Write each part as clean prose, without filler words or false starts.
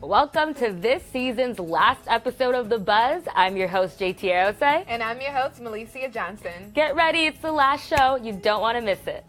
Welcome to this season's last episode of The Buzz. I'm your host, JT Arose. And I'm your host, Melissa Johnson. Get ready, it's the last show. You don't want to miss it.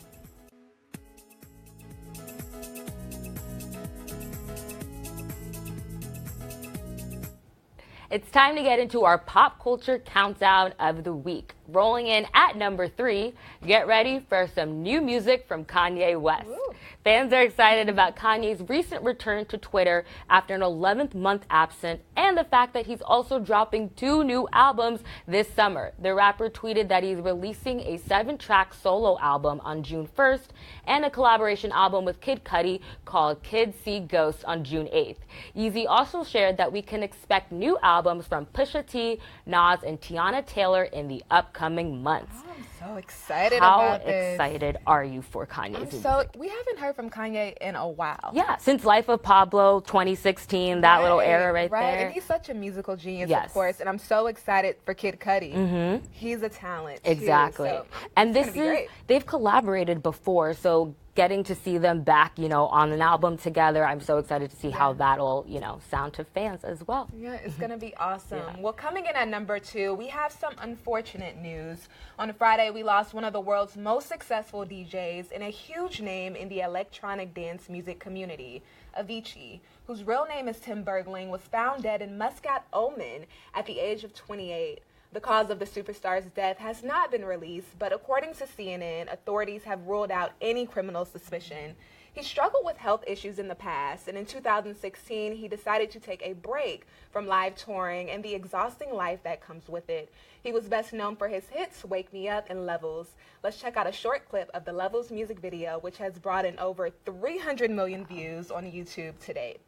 It's time to get into our pop culture countdown of the week. Rolling in at number 3, get ready for some new music from Kanye West. Ooh. Fans are excited about Kanye's recent return to Twitter after an 11th month absence and the fact that he's also dropping 2 new albums this summer. The rapper tweeted that he's releasing a 7-track solo album on June 1st and a collaboration album with Kid Cudi called Kids See Ghosts on June 8th. Yeezy also shared that we can expect new albums from Pusha T, Nas, and Tiana Taylor in the upcoming months. Oh, I'm so excited about this. How excited are you for Kanye's music? We haven't heard from Kanye in a while. Yeah, since Life of Pablo 2016, that little era right there. And he's such a musical genius, yes, of course, and I'm so excited for Kid Cudi. Mm-hmm. He's a talent, exactly. Too, so and this is, they've collaborated before, so getting to see them back, on an album together, I'm so excited to see how that'll, sound to fans as well. Yeah, it's going to be awesome. Yeah. Well, coming in at number 2, we have some unfortunate news. On Friday, we lost one of the world's most successful DJs and a huge name in the electronic dance music community. Avicii, whose real name is Tim Bergling, was found dead in Muscat, Oman at the age of 28. The cause of the superstar's death has not been released, but according to CNN, authorities have ruled out any criminal suspicion. He struggled with health issues in the past, and in 2016, he decided to take a break from live touring and the exhausting life that comes with it. He was best known for his hits, Wake Me Up and Levels. Let's check out a short clip of the Levels music video, which has brought in over 300 million views on YouTube to date.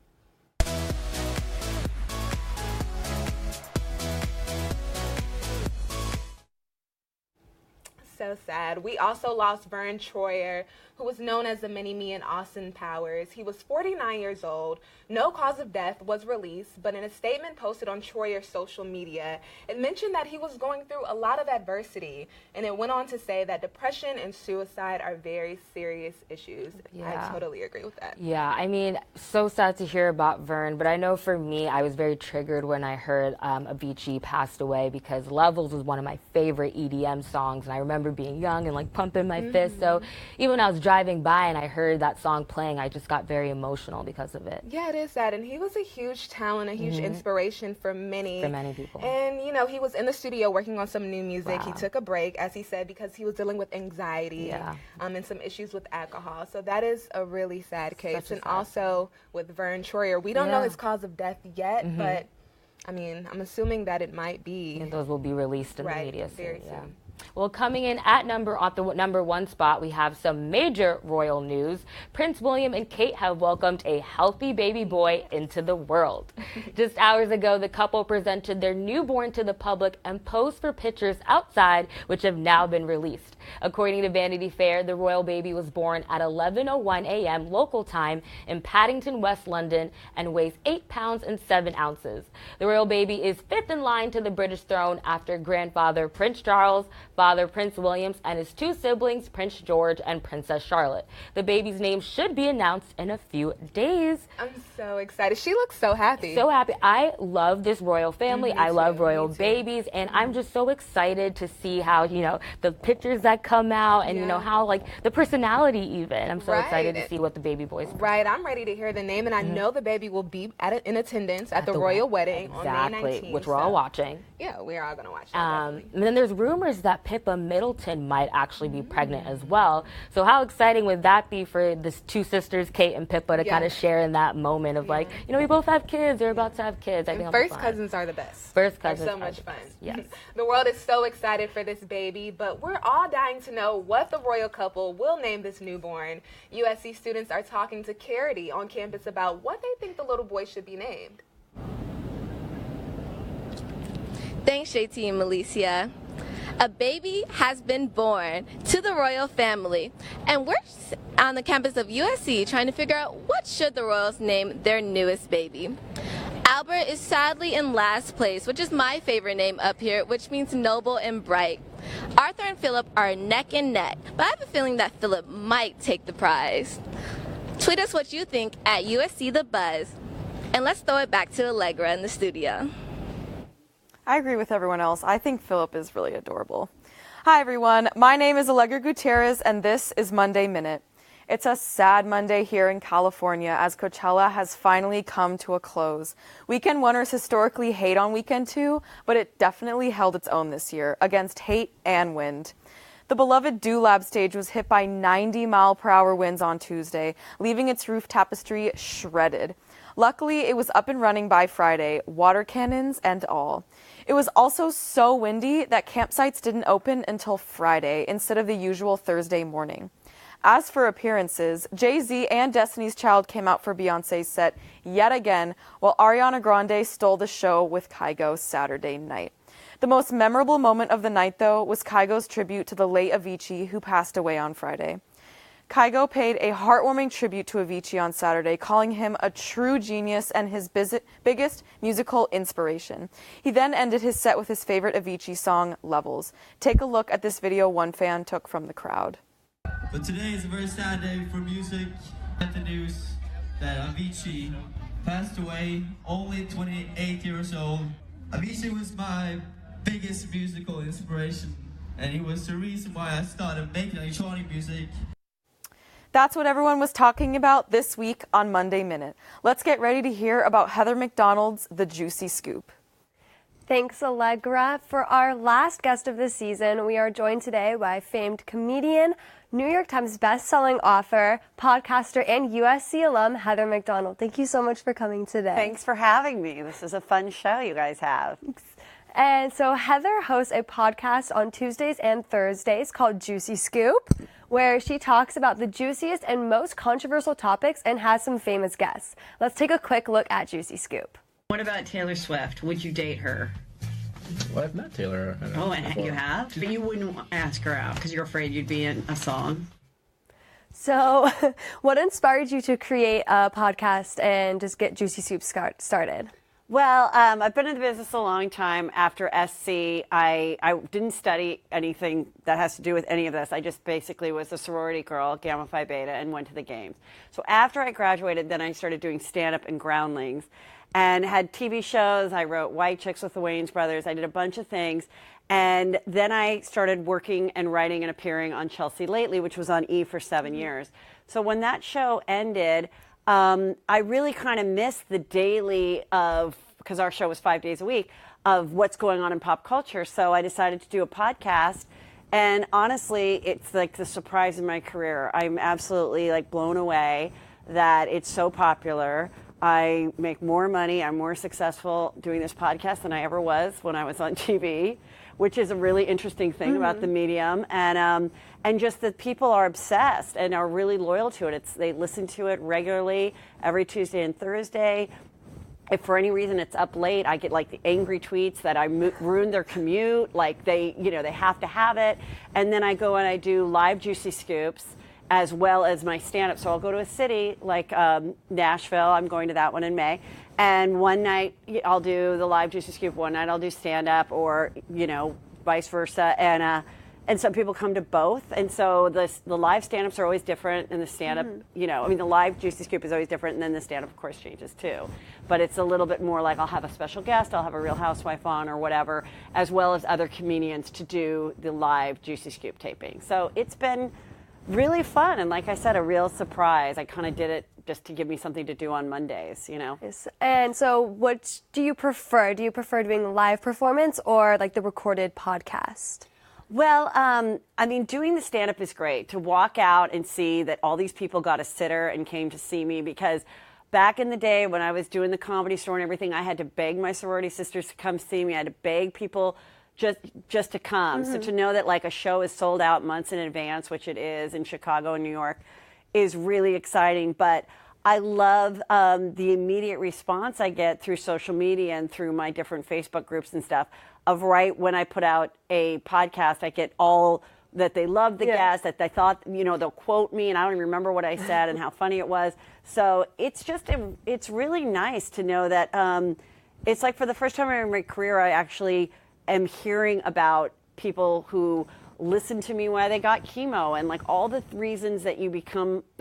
So sad. We also lost Vern Troyer, who was known as the Mini-Me in Austin Powers. He was 49 years old. No cause of death was released, but in a statement posted on Troyer's social media, it mentioned that he was going through a lot of adversity, and it went on to say that depression and suicide are very serious issues. Yeah. I totally agree with that. Yeah, I mean, so sad to hear about Vern, but I know for me, I was very triggered when I heard Avicii passed away because Levels was one of my favorite EDM songs, and I remember being young and pumping my fist. So even when I was driving by and I heard that song playing, I just got very emotional because of it. Yeah, it is sad. And he was a huge talent, a huge inspiration for many. For many people. And, he was in the studio working on some new music. Wow. He took a break, as he said, because he was dealing with anxiety and some issues with alcohol. So that is a really sad case. And also with Vern Troyer, we don't know his cause of death yet, but I'm assuming that it might be. And those will be released in the media soon. Very soon. Well, coming in at the number 1 spot, we have some major royal news. Prince William and Kate have welcomed a healthy baby boy into the world. Just hours ago, the couple presented their newborn to the public and posed for pictures outside, which have now been released. According to Vanity Fair, the royal baby was born at 11:01 a.m. local time in Paddington, West London, and weighs 8 pounds and 7 ounces. The royal baby is 5th in line to the British throne after grandfather Prince Charles, father Prince William, and his 2 siblings, Prince George and Princess Charlotte. The baby's name should be announced in a few days. I'm so excited. She looks so happy. So happy. I love this royal family. I love royal babies, and I'm just so excited to see how, the pictures that come out and, how, the personality even. I'm so excited to see what the baby boy's. Right. I'm ready to hear the name, and I know the baby will be in attendance at the royal wedding on May 19th. Which we're all watching. Yeah, we are all going to watch and then there's rumors that Pippa Middleton might actually be pregnant as well. So how exciting would that be for the 2 sisters, Kate and Pippa, to kind of share in that moment of we both have kids. They're about to have kids. I think first cousins are the best. First cousins are so much fun. Yes. The world is so excited for this baby, but we're all dying to know what the royal couple will name this newborn. USC students are talking to Carity on campus about what they think the little boy should be named. Thanks, JT and Melissa. A baby has been born to the royal family, and we're on the campus of USC trying to figure out what should the royals name their newest baby. Albert is sadly in last place, which is my favorite name up here, which means noble and bright. Arthur and Philip are neck and neck, but I have a feeling that Philip might take the prize. Tweet us what you think at USC The Buzz. And let's throw it back to Allegra in the studio. I agree with everyone else. I think Philip is really adorable. Hi, everyone. My name is Allegra Gutierrez, and this is Monday Minute. It's a sad Monday here in California as Coachella has finally come to a close. Weekend oneers historically hate on Weekend 2, but it definitely held its own this year against hate and wind. The beloved Do Lab stage was hit by 90-mile-per-hour winds on Tuesday, leaving its roof tapestry shredded. Luckily, it was up and running by Friday, water cannons and all. It was also so windy that campsites didn't open until Friday instead of the usual Thursday morning. As for appearances, Jay-Z and Destiny's Child came out for Beyoncé's set yet again, while Ariana Grande stole the show with Kygo Saturday night. The most memorable moment of the night, though, was Kygo's tribute to the late Avicii, who passed away on Friday. Kygo paid a heartwarming tribute to Avicii on Saturday, calling him a true genius and his biggest musical inspiration. He then ended his set with his favorite Avicii song, Levels. Take a look at this video one fan took from the crowd. But today is a very sad day for music. At the news that Avicii passed away, only 28 years old. Avicii was my biggest musical inspiration, and he was the reason why I started making electronic music. That's what everyone was talking about this week on Monday Minute. Let's get ready to hear about Heather McDonald's The Juicy Scoop. Thanks, Allegra. For our last guest of the season, we are joined today by famed comedian, New York Times best-selling author, podcaster, and USC alum, Heather McDonald. Thank you so much for coming today. Thanks for having me. This is a fun show you guys have. And so Heather hosts a podcast on Tuesdays and Thursdays called Juicy Scoop, where she talks about the juiciest and most controversial topics and has some famous guests. Let's take a quick look at Juicy Scoop. What about Taylor Swift? Would you date her? Well, I've met Taylor. Oh, and you have? But you wouldn't ask her out because you're afraid you'd be in a song? So what inspired you to create a podcast and just get Juicy Scoop started? Well, I've been in the business a long time. After SC, I didn't study anything that has to do with any of this. I just basically was a sorority girl, Gamma Phi Beta, and went to the games. So after I graduated, then I started doing stand-up and Groundlings and had TV shows. I wrote White Chicks with the Wayans Brothers. I did a bunch of things. And then I started working and writing and appearing on Chelsea Lately, which was on E! For 7 years. So when that show ended, I really kind of missed the daily of, because our show was 5 days a week, of what's going on in pop culture. So I decided to do a podcast. And honestly, it's like the surprise in my career. I'm absolutely like blown away that it's so popular. I make more money, I'm more successful doing this podcast than I ever was when I was on TV, which is a really interesting thing about the medium. And just that people are obsessed and are really loyal to it. They listen to it regularly every Tuesday and Thursday. If for any reason it's up late, I get like the angry tweets that I ruined their commute, like they have to have it. And then I go and I do live Juicy Scoops as well as my stand-up. So I'll go to a city like Nashville. I'm going to that one in May. And one night I'll do the live Juicy Scoop. One night I'll do stand-up, or, vice versa. And some people come to both. And so the live stand-ups are always different, and the stand-up, the live Juicy Scoop is always different, and then the stand-up, of course, changes too. But it's a little bit more like I'll have a special guest, I'll have a Real Housewife on or whatever, as well as other comedians to do the live Juicy Scoop taping. So it's been really fun, and like I said, a real surprise. I kind of did it just to give me something to do on Mondays, Yes. And so what do you prefer? Do you prefer doing live performance or like the recorded podcast? Well, doing the stand-up is great. To walk out and see that all these people got a sitter and came to see me, because back in the day when I was doing the Comedy Store and everything, I had to beg my sorority sisters to come see me. I had to beg people just to come. So to know that like a show is sold out months in advance, which it is in Chicago and New York, is really exciting. But I love the immediate response I get through social media and through my different Facebook groups and stuff of right when I put out a podcast, I get all that they love the guest, that they thought, they'll quote me and I don't even remember what I said and how funny it was. So it's it's really nice to know that it's like for the first time in my career, I actually am hearing about people who listen to me when they got chemo, and like all the reasons that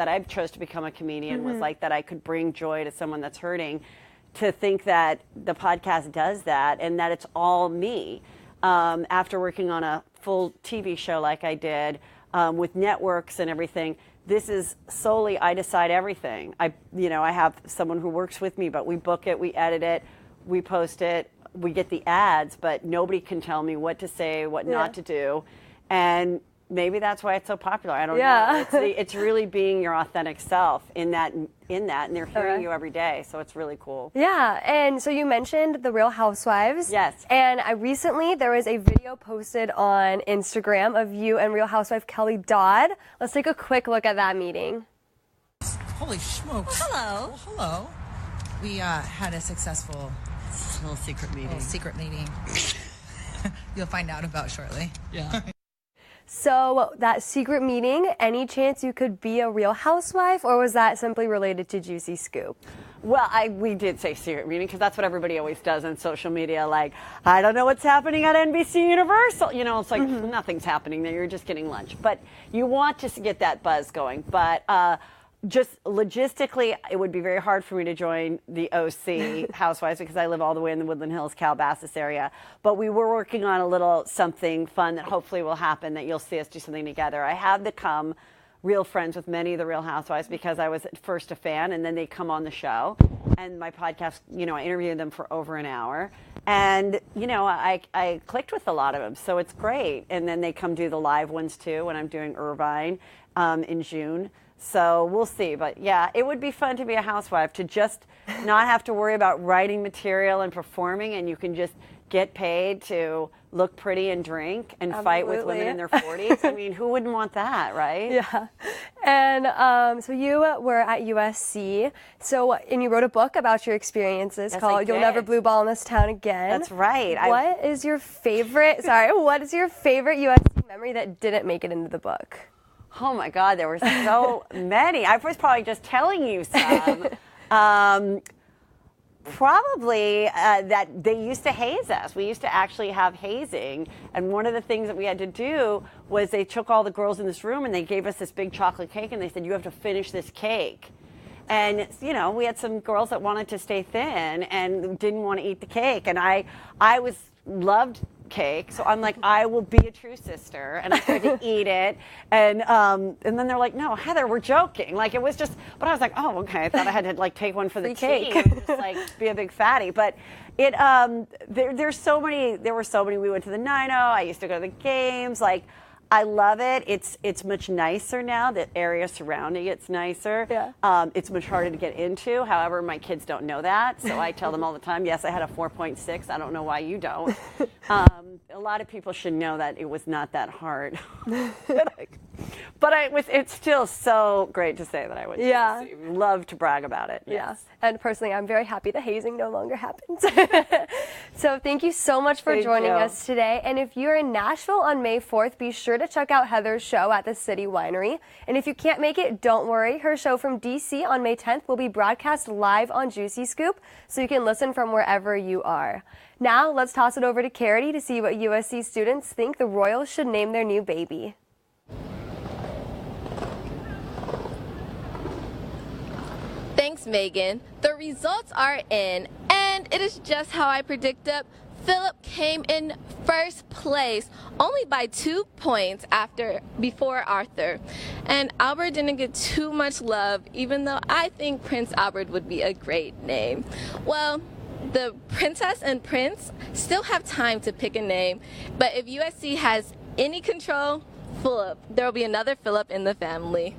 I chose to become a comedian was like that I could bring joy to someone that's hurting. to think that the podcast does that and that it's all me. After working on a full TV show like I did with networks and everything, this is solely I decide everything. I have someone who works with me, but we book it, we edit it, we post it, we get the ads, but nobody can tell me what to say, what not to do. And maybe that's why it's so popular. I don't know. It's really being your authentic self in that, and they're hearing you every day. So it's really cool. Yeah, and so you mentioned the Real Housewives. Yes. And recently there was a video posted on Instagram of you and Real Housewife Kelly Dodd. Let's take a quick look at that meeting. Holy smokes! Hello. Hello. We had a successful Little secret meeting. You'll find out about shortly. Yeah. So that secret meeting, any chance you could be a Real Housewife, or was that simply related to Juicy Scoop? Well, we did say secret meeting because that's what everybody always does on social media. Like, I don't know what's happening at NBC Universal. It's like nothing's happening there. You're just getting lunch. But you want to get that buzz going. But just logistically, it would be very hard for me to join the OC Housewives because I live all the way in the Woodland Hills, Calabasas area. But we were working on a little something fun that hopefully will happen, that you'll see us do something together. I have become real friends with many of the Real Housewives because I was at first a fan, and then they come on the show. And my podcast, I interviewed them for over an hour. And, I clicked with a lot of them, so it's great. And then they come do the live ones, too, when I'm doing Irvine in June. So we'll see. But, yeah, it would be fun to be a housewife, to just not have to worry about writing material and performing, and you can just get paid to look pretty and drink and fight with women in their 40s. I mean, who wouldn't want that, right? Yeah. And so you were at USC. And you wrote a book about your experiences called You'll Never Blue Ball in This Town Again. That's right. What is your favorite USC memory that didn't make it into the book? Oh my God, there were so many. I was probably just telling you some. Probably that they used to haze us. We used to actually have hazing. And one of the things that we had to do was they took all the girls in this room and they gave us this big chocolate cake and they said, you have to finish this cake. And, we had some girls that wanted to stay thin and didn't want to eat the cake. And I loved cake, so I'm like, I will be a true sister, and I tried to eat it, and then they're like, no, Heather, we're joking. Like, it was just, but I was like, oh, okay, I thought I had to take one for the cake and just be a big fatty. But it there were so many. We went to the 9-0. I used to go to the games. Like, I love it. It's much nicer now. The area surrounding it's nicer. Yeah. It's much harder to get into. However, my kids don't know that, so I tell them all the time, yes, I had a 4.6. I don't know why you don't. A lot of people should know that it was not that hard. But it's still so great to say that I would love to brag about it. Yeah. And personally, I'm very happy the hazing no longer happens. So thank you so much for joining us today. And if you're in Nashville on May 4th, be sure to check out Heather's show at the City Winery. And if you can't make it, don't worry. Her show from DC on May 10th will be broadcast live on Juicy Scoop, so you can listen from wherever you are. Now, let's toss it over to Carity to see what USC students think the Royals should name their new baby. Thanks, Megan. The results are in, and it is just how I predicted. Philip came in first place, only by 2 points before Arthur. And Albert didn't get too much love, even though I think Prince Albert would be a great name. Well, the princess and prince still have time to pick a name, but if USC has any control, Philip, there will be another Philip in the family.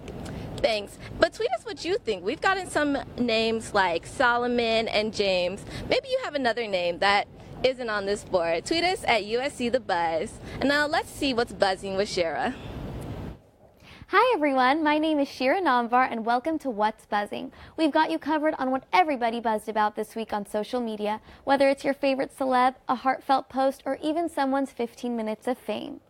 Thanks. But tweet us what you think. We've gotten some names like Solomon and James. Maybe you have another name that isn't on this board. Tweet us at USC The Buzz. And now let's see what's buzzing with Shara. Hi everyone, my name is Shira Namvar and welcome to What's Buzzing. We've got you covered on what everybody buzzed about this week on social media, whether it's your favorite celeb, a heartfelt post, or even someone's 15 minutes of fame.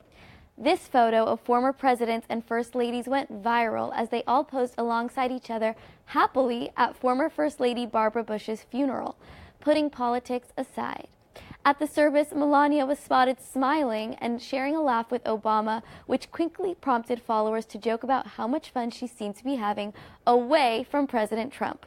This photo of former presidents and first ladies went viral as they all posed alongside each other happily at former First Lady Barbara Bush's funeral, putting politics aside. At the service, Melania was spotted smiling and sharing a laugh with Obama, which quickly prompted followers to joke about how much fun she seemed to be having away from President Trump.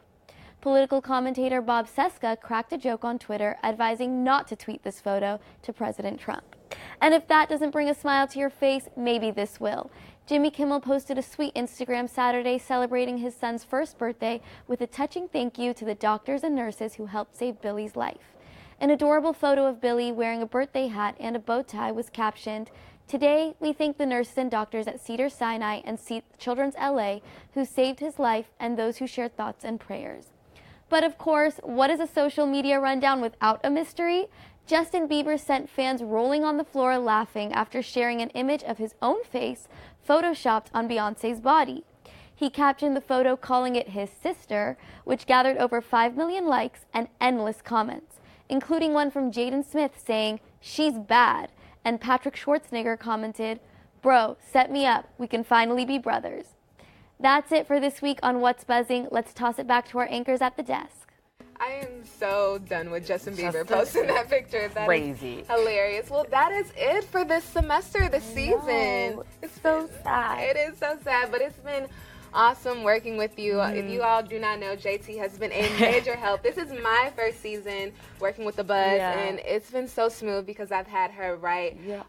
Political commentator Bob Cesca cracked a joke on Twitter advising not to tweet this photo to President Trump. And if that doesn't bring a smile to your face, maybe this will. Jimmy Kimmel posted a sweet Instagram Saturday celebrating his son's first birthday with a touching thank you to the doctors and nurses who helped save Billy's life. An adorable photo of Billy wearing a birthday hat and a bow tie was captioned, "Today, we thank the nurses and doctors at Cedars-Sinai and Children's LA who saved his life and those who shared thoughts and prayers." But of course, what is a social media rundown without a mystery? Justin Bieber sent fans rolling on the floor laughing after sharing an image of his own face photoshopped on Beyoncé's body. He captioned the photo calling it his sister, which gathered over 5 million likes and endless comments, including one from Jaden Smith saying, "She's bad," and Patrick Schwarzenegger commented, "Bro, set me up. We can finally be brothers." That's it for this week on What's Buzzing. Let's toss it back to our anchors at the desk. I am so done with Justin Bieber posting that picture. That crazy. Is hilarious. Well, that is it for this semester, this season. It's so sad. It is so sad, but it's been awesome working with you. If you all do not know, JT has been a major help. This is my first season working with The Buzz, and it's been so smooth because I've had her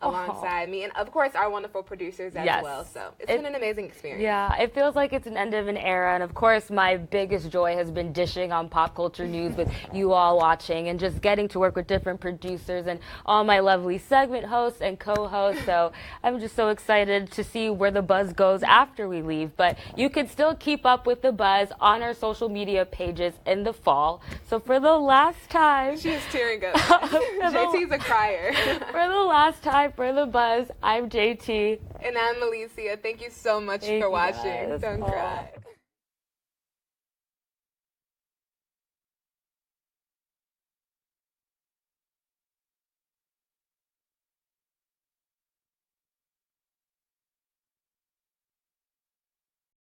alongside me, and of course our wonderful producers as well. So it's been an amazing experience. Yeah, it feels like it's an end of an era, and of course my biggest joy has been dishing on pop culture news with you all watching and just getting to work with different producers and all my lovely segment hosts and co-hosts. So I'm just so excited to see where The Buzz goes after we leave. But you can still keep up with The Buzz on our social media pages in the fall. So for the last time, she is tearing up. JT's a crier. For the last time for The Buzz, I'm JT. And I'm Alicia. Thank you so much for watching. Don't cry.